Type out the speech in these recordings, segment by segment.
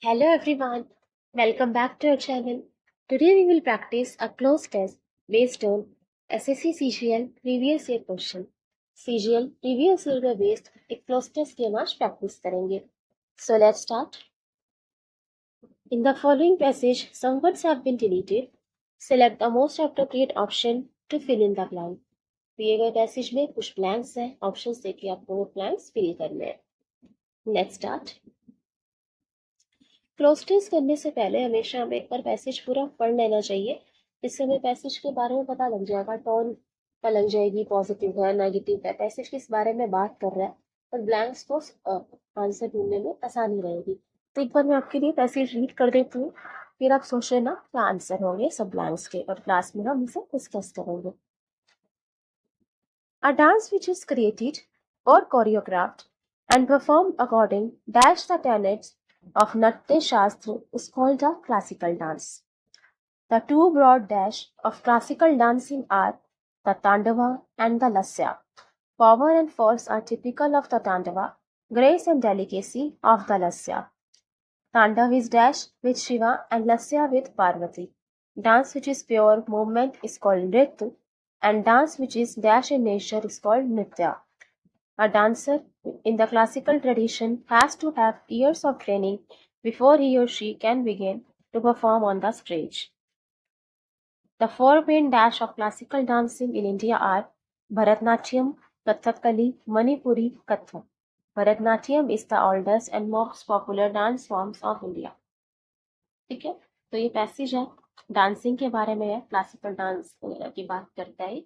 Hello everyone, welcome back to our channel. Today we will practice a cloze test based on SSC CGL previous year question. CGL previous year में based एक cloze test की हम आज practice करेंगे. So let's start. In the following passage, some words have been deleted. Select the most appropriate option to fill in the blank. दिए गए passage में कुछ ब्लैंक्स हैं, ऑप्शंस देखिए आपको वो ब्लैंक्स फिल करने हैं. Let's start. क्लोज टेस्ट करने से पहले हमेशा हमें एक बार पैसेज पूरा पढ़ लेना चाहिए. इससे हमें पैसेज के बारे में पता लग जाएगा, टोन पता लग जाएगी, पॉजिटिव है नेगेटिव है, पैसेज किस बारे में बात कर रहा है, और ब्लैंक्स को आंसर ढूंढने में आसानी रहेगी. तो एक बार मैं आपके लिए पैसेज रीड कर देती हूँ, फिर आप सोच लेना क्या आंसर होंगे सब ब्लैंक्स के, और क्लास में हम इसे डिस्कस करेंगे. A dance which is created or choreographed and performed according dash the tenets of Natya Shastra is called a classical dance. The two broad dash of classical dancing are the Tandava and the Lasya. Power and force are typical of the Tandava, grace and delicacy of the Lasya. Tandav is dash with Shiva and Lasya with Parvati. Dance which is pure movement is called Nritya, and dance which is dash in nature is called Nritya. A dancer in the classical tradition has to have years of training before he or she can begin to perform on the stage. The four main dash of classical dancing in India are Bharatnatyam, Kathakali, Manipuri, Kathak. Bharatnatyam is the oldest and most popular dance forms of India. ठीक है, तो ये passage है, dancing के बारे में है, classical dance वगैरह की बात करता है.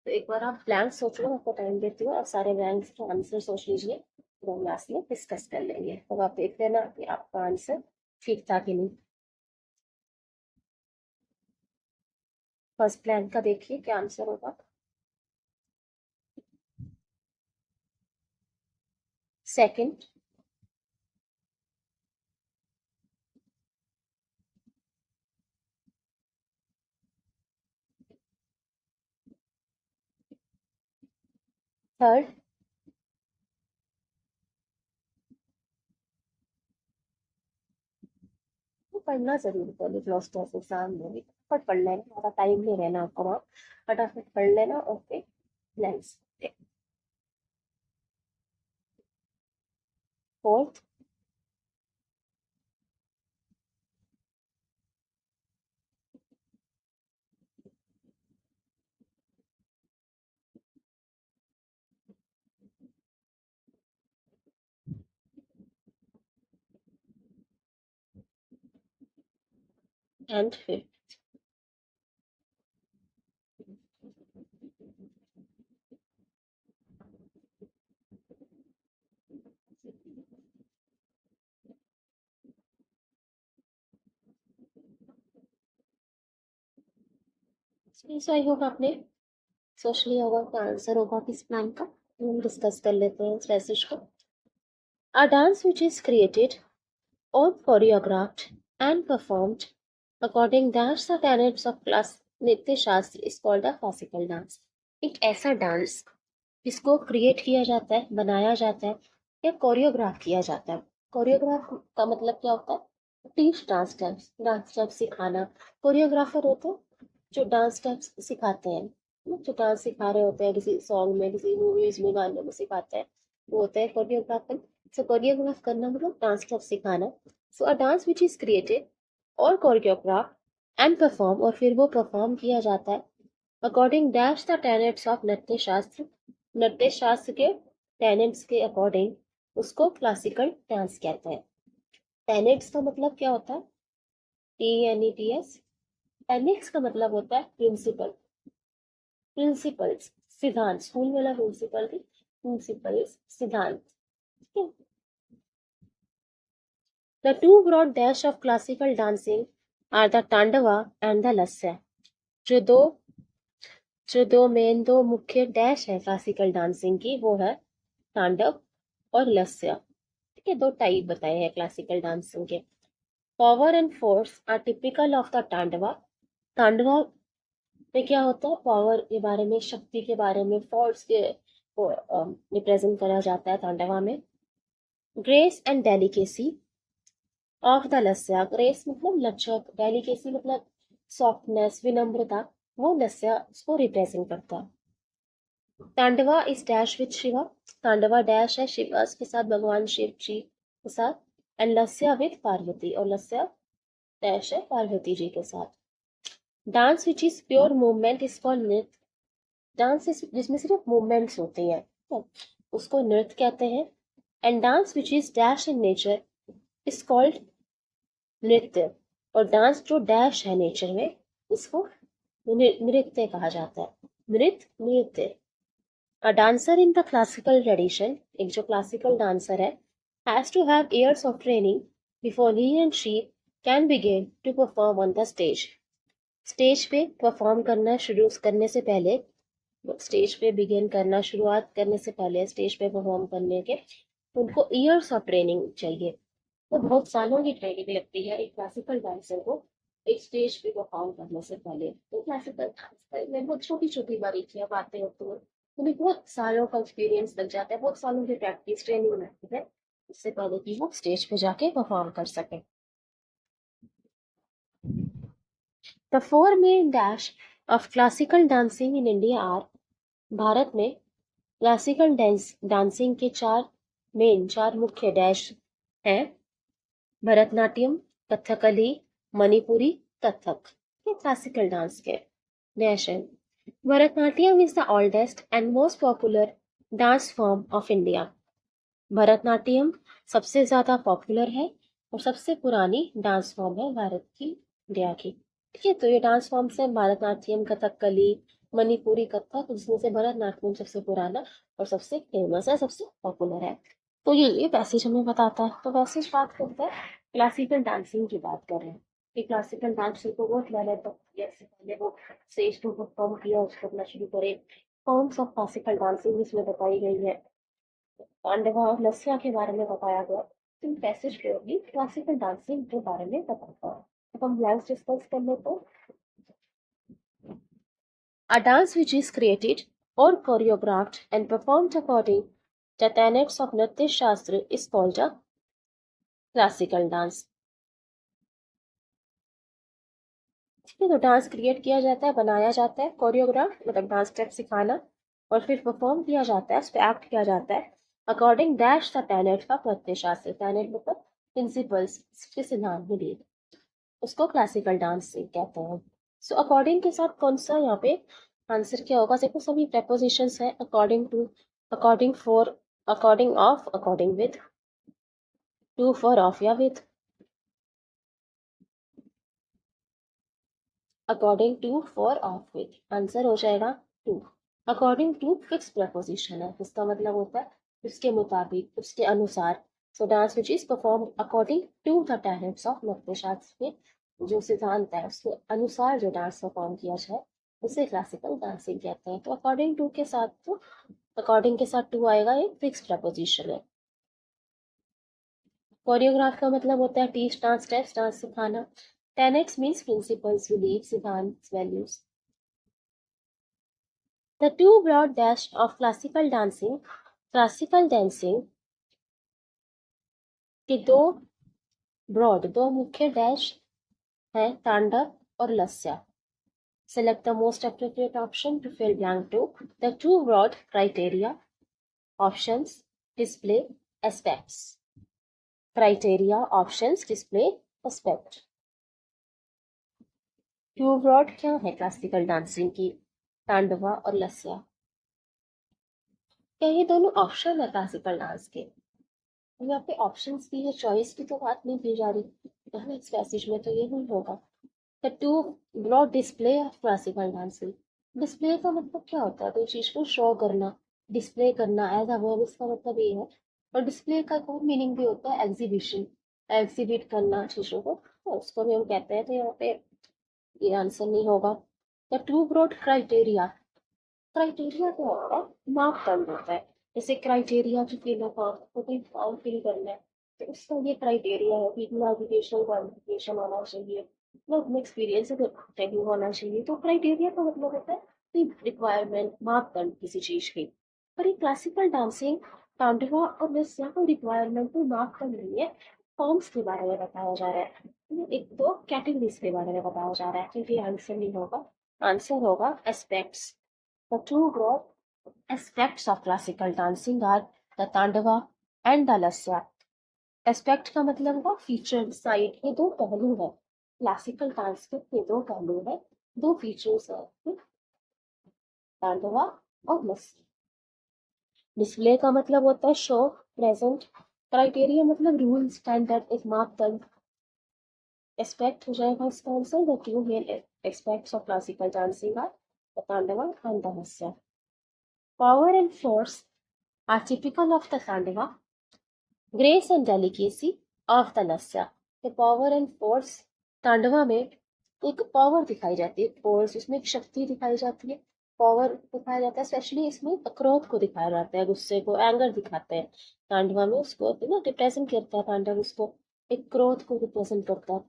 तो एक बार आप ब्लैंक सोच लो, आपको टाइम देती हूँ, आप सारे ब्लैंक्स के आंसर सोच लीजिए, तो हम लास्ट में डिस्कस कर लेंगे. तो आप देख लेना कि आपका आंसर ठीक था कि नहीं. फर्स्ट ब्लैंक का देखिए क्या आंसर होगा. सेकंड, थर्ड, पढ़ना जरूर पहले क्लास टेस्ट एग्जाम में भी फटाफट पढ़ लेना, ज़्यादा टाइम नहीं रहना आपको वहाँ, फटाफट पढ़ लेना. Okay, blanks. Fourth, and fifth. So I hope आपने सोच लिया होगा क्या आंसर होगा किस प्लान का. हम डिस्कस कर लेते हैं इस पैसेज को. A dance which is created or choreographed and performed according dash the tenets of class नृत्य शास्त्र is called a classical dance. एक ऐसा डांस जिसको क्रिएट किया जाता है, बनाया जाता है, या कोरियोग्राफ किया जाता है. कोरियोग्राफ का मतलब क्या होता है? टीच डांस स्टेप्स सिखाना. कोरियोग्राफर होते हैं जो डांस स्टेप्स सिखाते हैं, जो डांस सिखा रहे होते हैं किसी सॉन्ग में, किसी मूवीज में, गानों में सिखाते हैं, वो होते हैं कोरियोग्राफर. सो कोरियोग्राफ करना मतलब डांस स्टेप सिखाना. सो अ डांस विच इज क्रिएटेड और कोरियोग्राफ एंड परफॉर्म, और फिर वो परफॉर्म किया जाता है according dash the tenets of Nritya शास्त्र. नृत्य शास्त्र के टेनेट्स के अकॉर्डिंग उसको क्लासिकल डांस कहते हैं. टेनेट्स का मतलब क्या होता है? TNETS. टेनेट्स का मतलब होता है प्रिंसिपल. प्रिंसिपल्स सिद्धांत, स्कूल वाला प्रिंसिपल भी प्रिंसिपल्स सिद्धांत. The two broad dash of classical dancing are the Tandava and the Lasya. दो मुख्य डैश है क्लासिकल डांसिंग की, वो है तांडव और लस्या. ठीक है, दो टाइप बताए हैं क्लासिकल डांसिंग के. Power and force are typical of the Tandava. Tandava में क्या होता है? पावर के बारे में, शक्ति के बारे में, फोर्स के को रिप्रेजेंट करा जाता है तांडवा में. Grace and delicacy of the Lasya, grace मतलब लचक, डेलिकेसी मतलब सॉफ्टनेस, विनम्रता, वो लस्या उसको रिप्रेजेंट करता है। Tandava is dash with Shiva, Tandava dash है शिवास के साथ, भगवान शिव जी के साथ, एंड लस्या विद पार्वती, और लस्या डैश है पार्वती जी के साथ। Dance which is pure movement is called नृत्य, डांस जिसमें सिर्फ मूवमेंट्स होती हैं उसको नृत्य कहते हैं। And dance which is dash in nature is called नृत्य, और डांस जो डैश है नेचर में इसको नृत्य कहा जाता है। नृत्य। A dancer in the classical tradition, एक जो क्लासिकल डांसर है, has to have years of training before he and she can begin to perform on the stage, stage पे परफॉर्म करना शुरू करने से पहले, स्टेज पे बिगिन करना शुरुआत करने से पहले, स्टेज पे परफॉर्म करने के उनको इयर्स ऑफ ट्रेनिंग चाहिए, तो बहुत सालों की ट्रेनिंग लगती है एक क्लासिकल डांसर को एक स्टेज पे परफॉर्म करने से पहले। तो क्लासिकल डांस में बहुत छोटी छोटी बारीकियां बातें होती हैं, उन्हें बहुत सालों का एक्सपीरियंस लग जाता है, बहुत सालों की प्रैक्टिस ट्रेनिंग लगती है इससे पहले कि वो स्टेज पे जाके परफॉर्म कर सके। The four main dash of classical dancing in India are, Bharat में क्लासिकल डांसिंग के चार मुख्य डैश हैं। भरतनाट्यम, कथकली, मणिपुरी, कथक, ये क्लासिकल डांस के डैश हैं। Bharatanatyam is the oldest and most popular dance form of India, Bharatanatyam सबसे ज्यादा पॉपुलर है और सबसे पुरानी डांस फॉर्म है भारत की, इंडिया की। ठीक है, तो ये डांस फॉर्म से भरतनाट्यम, कथकली, मणिपुरी, कथक, जिसमें से भरतनाट्यम सबसे पुराना और सबसे फेमस है, सबसे पॉपुलर है। तो ये पैसेज हमें बताता है। तो पैसेज बात करते हैं क्लासिकल डांसिंग की, बात कर रहे हैं कि क्लासिकल डांसिंग को बहुत डेवलप किया, इससे पहले वो स्टेज टू परफॉर्म किया, उसको अपना शुरू करे। कौन सा क्लासिकल डांसिंग इसमें बताई गई है, पांडवा और लस्या के बारे में बताया गया। इन पैसेज पे भी क्लासिकल डांसिंग के बारे में बताता है। अब हम ब्लैंक्स डिस्कस कर लेते हैं। A dance which is created or choreographed and performed according to the tenets of Natya Shastra is called a classical dance. ठीक है, तो डांस क्रिएट किया जाता है, बनाया जाता है, कोरियोग्राफ मतलब डांस स्टेप सिखाना, और फिर परफॉर्म किया जाता है, उस पर एक्ट किया जाता है according dash the Tenet of Nritya शास्त्र, टेनेट मतलब प्रिंसिपल्स के सिद्धांत में दिए, उसको क्लासिकल डांस कहते हैं। सो अकॉर्डिंग के साथ कौन सा यहाँ पे आंसर क्या होगा, देखो सभी प्रेपोजिशंस है, according to, according for, according of, according with, to for of या with, according to for of with, answer हो जाएगा to. According to fix preposition है, इसका मतलब होता है उसके मुताबिक, उसके अनुसार। So dance which is perform according to the tenets of Nritya Shastra के जो सिद्धांत है उसके अनुसार जो डांस परफॉर्म किया जाए उसे क्लासिकल डांसिंग कहते हैं। तो अकॉर्डिंग टू के साथ, तो अकॉर्डिंग के साथ टू आएगा, एक फिक्स प्रपोजिशन है। कोरियोग्राफ का मतलब होता है टीच, डांस स्टेप्स, डांस सिखाना। टेनेट्स मीन्स प्रिंसिपल्स, बिलीफ, सिद्धांत, values. The two broad dash of classical dancing के दो मुख्य डैश हैं, तांडव और Lasya. Select the most appropriate option to fill blank 2. The two broad criteria options display aspects. Criteria options display aspect. Two broad क्या है classical dancing की, तांडवा और लस्या। क्या ये दोनों ऑप्शन है क्लासिकल डांस के, यहाँ पे ऑप्शंस की है, चॉइस की तो बात नहीं की जा रही है ना इस पैसेज में, तो ये नहीं होगा। The two broad display of classical dancing, display का मतलब क्या होता है, तो चीज को शो करना, डिस्प्ले करना एज अ वर्ब, इसका मतलब ये है। और डिस्प्ले का एक और मीनिंग भी होता है एग्जीबिशन, एग्जिबिट करना चीजों को, तो उसको भी हम कहते हैं। तो यहाँ पे ये आंसर नहीं होगा। The two broad criteria, criteria क्या होता है, मापदंड होता है। जैसे क्राइटेरिया जो फिल फॉर्म को कोई फॉर्म फिल करना है तो उसका ये क्राइटेरिया है कि इतना एजुकेशनल क्वालिफिकेशन होना चाहिए, मतलब एक्सपीरियंस चाहिए होना चाहिए। तो क्राइटेरिया का मतलब होता है कि रिक्वायरमेंट, मापदंड किसी चीज की। पर ये क्लासिकल डांसिंग, तांडवा और नृत्य कोई रिक्वायरमेंट, कोई मापदंड नहीं है, फॉर्म्स के बारे में बताया जा रहा है, एक दो कैटेगरीज के बारे में बताया जा रहा है, क्योंकि आंसर नहीं होगा, आंसर होगा aspects. The two broad aspects of classical dancing are the Tandava and the Lasya. Aspect का मतलब हुआ फीचर, साइड, ये दो पहलू है क्लासिकल डांस के, ये दो पहलू है, दो फीचर्स है, तांडवा और लस्या। डिस्प्ले का मतलब होता है शो, प्रेजेंट। क्राइटेरिया मतलब रूल, स्टैंडर्ड, एक मापदंड। एस्पेक्ट हो जाएगा इसका answer. The two main aspects of classical dancing are the Tandava and the Lasya. Power and force are typical of the Tandava, grace and delicacy of the Lasya. The power and force, Tandava में एक power दिखाई जाती है, फोर्स, उसमें एक शक्ति दिखाई जाती है, पावर दिखाया जाता है, स्पेशली इसमें क्रोध को दिखाया जाता है, गुस्से को, एंगर दिखाते हैं तांडवा में, उसको ना रिप्रेजेंट करता है तांडव, उसको एक क्रोध को रिप्रेजेंट करता है।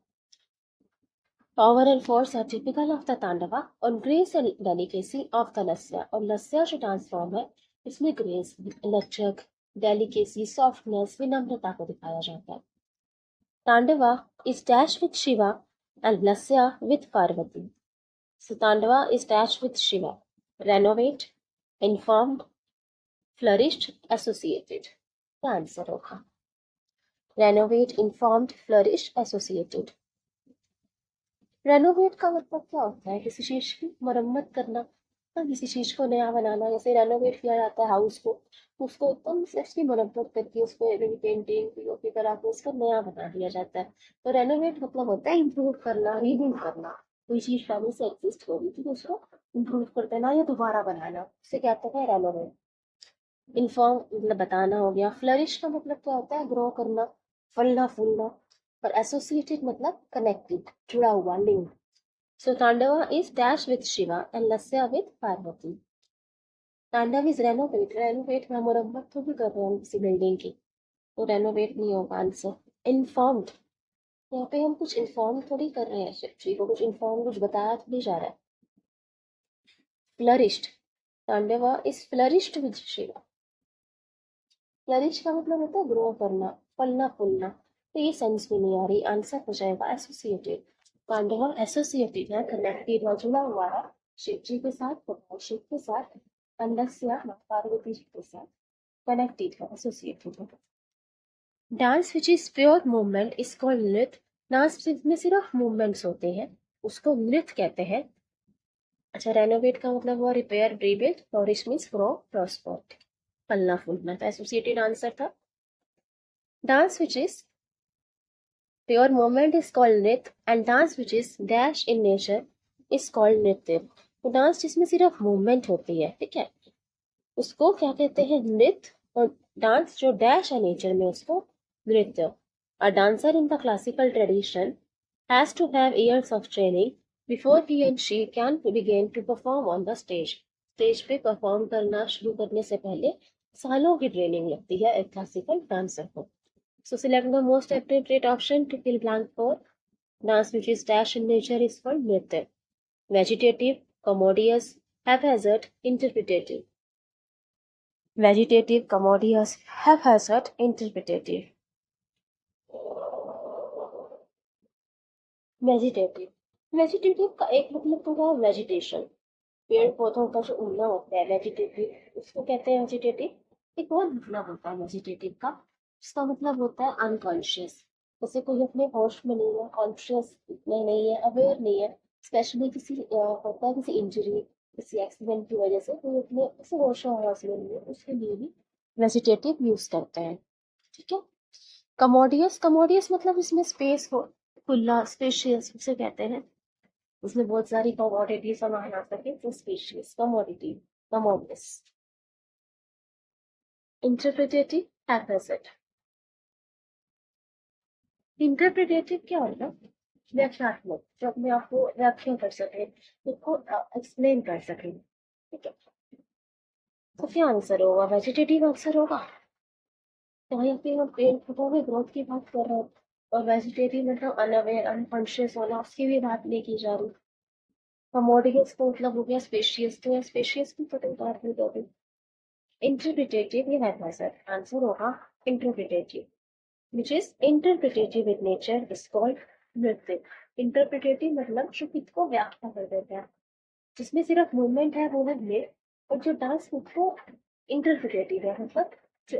Power and force are typical of the Tandava और grace and delicacy of the Lasya. और लस्या जो डांस फॉर्म है इसमें ग्रेस, लचक, डेलिकेसी, सॉफ्टनेस, विनम्रता को दिखाया जाता है। तांडवा is dashed with Shiva and Lasya with Parvati. So Tandava is dashed with Shiva. Renovate, informed, flourished, associated. The answer होगा renovate, informed, flourished, associated. Renovate का मतलब क्या होता है? किसी चीज की मरम्मत करना, किसी चीज को नया बनाना। जैसे रेनोवेट किया जाता है हाउस को, उसको एकदम से उसकी मरम्मत करके उसको पेंटिंग पीओपी करा के उसको नया बना दिया जाता है। तो रेनोवेट मतलब होता है इम्प्रूव करना, रीबिल्ड करना। कोई चीज पहले से एग्जिस्ट हो रही थी तो उसको इम्प्रूव कर देना या दोबारा बनाना, उसे कहते हैं रेनोवेट। इन्फॉर्म मतलब बताना हो गया। फ्लरिश का मतलब क्या होता है? ग्रो करना, फलना फूलना। और एसोसिएटेड मतलब कनेक्टेड, जुड़ा हुआ, link. So Tandava is dash with Shiva and Lasya with Parvati. तांडव इज रेनोवेट, रेनोवेट में मरम्मत तो भी कर रहे हैं किसी बिल्डिंग की, तो रेनोवेट नहीं होगा आंसर। इन्फॉर्म्ड, यहाँ पे हम कुछ इन्फॉर्म थोड़ी कर रहे हैं शिव को, कुछ इन्फॉर्म कुछ बताया थोड़ी जा रहा है। Flourished, Tandava is flourished with Shiva. Flourish का मतलब होता है ग्रो करना, फलना फूलना। तो ये सेंस भी नहीं आ रही, आंसर हो जाएगा एसोसिएटेड। तांडवा एसोसिएटेड है, कनेक्टेड है, जुड़ा हुआ है शिव जी के साथ, भगवान शिव के साथ। अंडस्या माँ पार्वती जी के साथ कनेक्टेड है, एसोसिएटेड है। Dance which is pure movement is called नृत्य। डांस में सिर्फ मूवमेंट्स होते हैं उसको नृत्य कहते हैं। अच्छा, रेनोवेट का मतलब हुआ repair, rebuild. Flourish means grow, prosper, फलना फूलना। तो एसोसिएटेड आंसर था। Dance which is pure movement is called nritya and dance which is dash in nature is called nritya. तो डांस जिसमें सिर्फ मूवमेंट होती है, ठीक है, उसको क्या कहते हैं? नृत्य। और डांस जो डैश है नेचर में, उसको नृत्य। A dancer in the classical tradition has to have years of training before he and she can begin to perform on the stage. Stage पे परफॉर्म करना शुरू करने से पहले सालों की ट्रेनिंग लगती है एक क्लासिकल डांसर को। So select the most appropriate option to fill blank for. Dance which is dash in nature is called nritya. Vegetative, commodious, haphazard, interpretative. Vegetative, commodious, haphazard, interpretative. Vegetative, vegetative का एक मतलब तो हुआ vegetation, पेड़ पौधों का जो उगना होता है, वेजिटेटिव, उसको कहते हैं वेजिटेटिव। एक और मतलब होता है वेजिटेटिव का, उसका मतलब होता है अनकॉन्शियस। जैसे कोई अपने होश में नहीं है, कॉन्शियस में नहीं है, अवेयर नहीं है, स्पेशली किसी होता है किसी इंजरी, किसी एक्सीडेंट की वजह से कोई अपने उसे होश हवास में नहीं है, उसके लिए भी वेजिटेटिव यूज करते हैं, ठीक है। कमोडियस, कमोडियस मतलब इसमें स्पेस हो, खुला, स्पेशियस उसे कहते हैं, उसमें बहुत सारी कमोडिटी सामान आ सके तो spacious, commodity, commodious. Interpretative, haphazard. Interpretative क्या होगा? व्याख्यात्मक, जो अपने आप को व्याख्या कर सके, खुद को एक्सप्लेन कर सके, ठीक है। तो क्या आंसर होगा? वेजिटेटिव आंसर होगा। तो यहाँ पे हम पेड़ पौधों में ग्रोथ की बात कर रहे हैं, और वेजिटेटिव मतलब अनअवेयर, अनकॉन्शियस होना, उसकी भी बात नहीं की जा रही। कमोडियस का मतलब हो गया स्पेशियस, तो स्पेशियस की तो बात नहीं कर रही। इंटरप्रिटेटिव ये है सर, आंसर होगा interpretative. which is interpretative in nature is called नृत्य. इंटरप्रिटेटिव मतलब जो खुद को व्याख्या कर देते हैं, जिसमें सिर्फ मूवमेंट है वो है ये, और जो डांस खुद को इंटरप्रिटेटिव है मतलब जो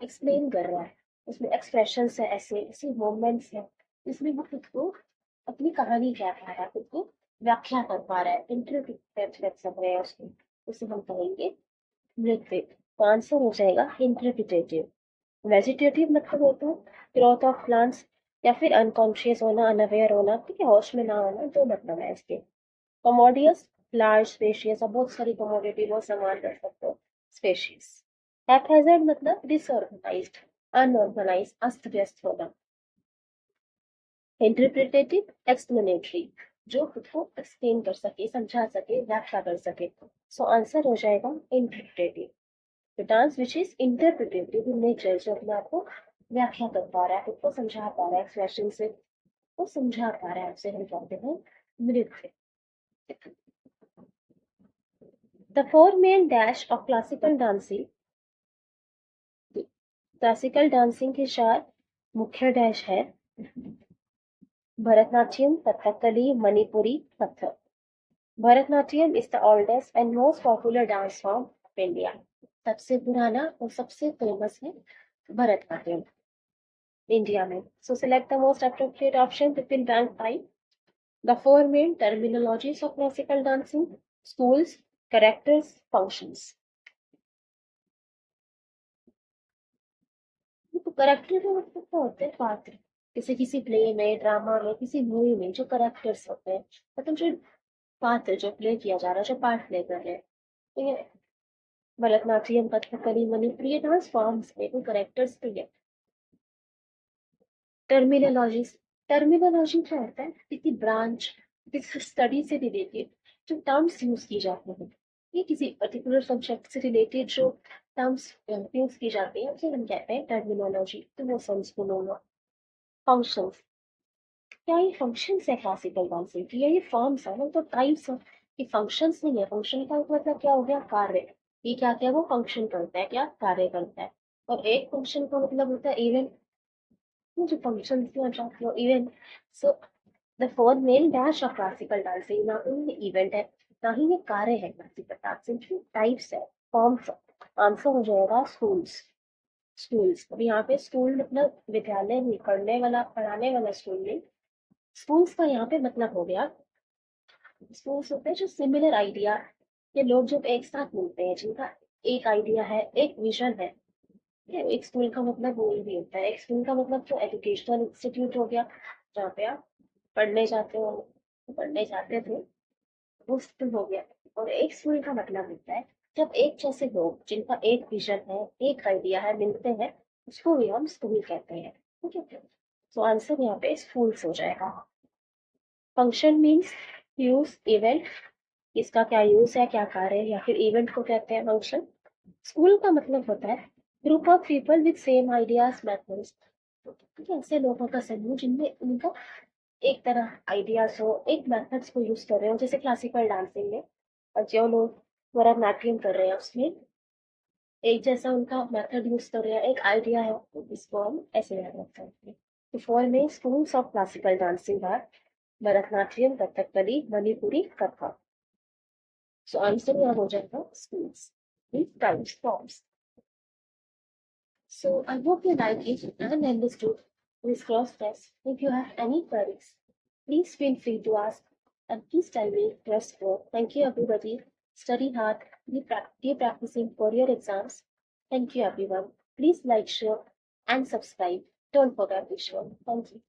एक्सप्लेन कर रहा है, उसमें एक्सप्रेशंस है, ऐसे ऐसे मूवमेंट्स है जिसमें वो खुद को अपनी कहानी कह पा रहा है, खुद को व्याख्या कर पा रहा है, इंटरप्रिटेट कर सक रहे हैं उसको, उसे हम कहेंगे नृत्य. तो आंसर हो जाएगा इंटरप्रिटेटिव. वेजिटेटिव मतलब होता है ग्रोथ ऑफ प्लांट्स, या फिर अनकॉन्शियस होना, अनअवेयर होना, ठीक है, होश में ना होना, दो मतलब है इसके. कमोडियस लार्ज स्पेशियस, अब बहुत सारी कमोडिटी बहुत सामान कर सकते हो. स्पेशियस. हैप्पैजार्ड मतलब डिसऑर्गेनाइज्ड, अनऑर्गेनाइज, अस्त व्यस्त होना. इंटरप्रिटेटिव एक्सप्लेनेटरी, जो खुद को एक्सप्लेन कर सके, समझा सके, व्याख्या कर सके. सो आंसर हो जाएगा interpretative. The dance which is interpretative in nature, जो अपने आप को व्याख्या कर पा रहा है, खुद को समझा पा रहा है, एक्सप्रेशन से को समझा पा रहा है, उसे हम कहते हैं नृत्य. The four main dash of classical dancing. Classical dancing के 4 मुख्य डैश है. Bharatanatyam, Kathakali, Manipuri, Kathak. Bharatanatyam is the oldest and most popular dance form of India. सबसे पुराना और सबसे फेमस है भरतनाट्यम इंडिया में. So select the most appropriate option between blank 5. The four main terminologies of classical dancing: schools, characters, functions. तो character का मतलब क्या होता है? पात्र. जैसे किसी प्ले में, ड्रामा में, किसी मूवी में जो करेक्टर्स होते हैं, मतलब जो पात्र जो प्ले किया जा रहा है, जो पार्ट प्ले कर रहे हैं, ठीक है. भरतनाट्यम, कथकली, मणिपुरी, ये डांस फॉर्म्स में कोई करेक्टर्स भी है. टर्मिनोलॉजी. टर्मिनोलॉजी क्या होता है? किसी ब्रांच, किसी स्टडी से रिलेटेड जो टर्म्स यूज की जाती हैं, ये किसी पर्टिकुलर सब्जेक्ट से रिलेटेड जो टर्म्स यूज की जाती है, उसे हम कहते हैं टर्मिनोलॉजी. तो वो समझ लो. फंक्शंस. क्या ये फंक्शंस है क्लासिकल डांसिंग की, या ये फॉर्म्स है ना, तो टाइप्स है. ये फंक्शंस नहीं है. फंक्शन का मतलब क्या हो गया? कार्य. ये क्या क्या वो फंक्शन करता है, क्या कार्य करता है. और एक फंक्शन का मतलब होता है इवेंट. जो फंक्शन में जाती हो event. So the four main dash of classical dancing, ना तो ये इवेंट है, ना ही ये कार्य है. क्लासिकल डांसिंग की टाइप्स है, फॉर्म्स है. आंसर हो जाएगा स्कूल्स. स्कूल्स. अब यहाँ पे स्कूल मतलब विद्यालय में पढ़ने वाला, पढ़ाने वाला स्कूल नहीं. स्कूल्स का यहाँ पे मतलब हो गया, स्कूल्स होते हैं जो सिमिलर आइडिया के लोग जब एक साथ मिलते हैं, जिनका एक आइडिया है, एक विजन है. एक स्कूल का मतलब वो भी होता है. एक स्कूल का मतलब जो एजुकेशनल इंस्टीट्यूट हो गया, जहाँ पे आप पढ़ने जाते हो, पढ़ने जाते थे, वो स्कूल हो गया. और एक स्कूल का मतलब होता है जब एक जैसे लोग जिनका एक विजन है, एक आइडिया है, मिलते हैं, उसको भी हम स्कूल कहते हैं. ठीक है. तो आंसर यहाँ पे स्कूल्स हो जाएगा. Function means use, event. इसका क्या यूज है, क्या कार्य है, या फिर इवेंट को कहते हैं फंक्शन. स्कूल का मतलब होता है group of people with same ideas, methods. ऐसे लोगों का समूह जिनमें उनका एक तरह आइडियाज हो, एक मेथड्स को यूज कर रहे हो. जैसे क्लासिकल डांसिंग में और जो लोग भरतनाट्यम कर रहे हैं, उसमें एक जैसा उनका मेथड यूज कर रहे हैं, एक आइडिया है, तो इसको हम ऐसे याद रख सकते हैं. तो four main schools of classical dancing are Bharatanatyam, Kathakali, Manipuri, Kathak. So answer यहाँ हो जाएगा schools. Types, forms. So I hope you like it and understood this cross test. If you have any queries, please feel free to ask, and please tell me your score. Thank you everybody. Study hard. Keep practicing for your exams. Thank you everyone. Please like, share and subscribe. Don't forget to share. Thank you.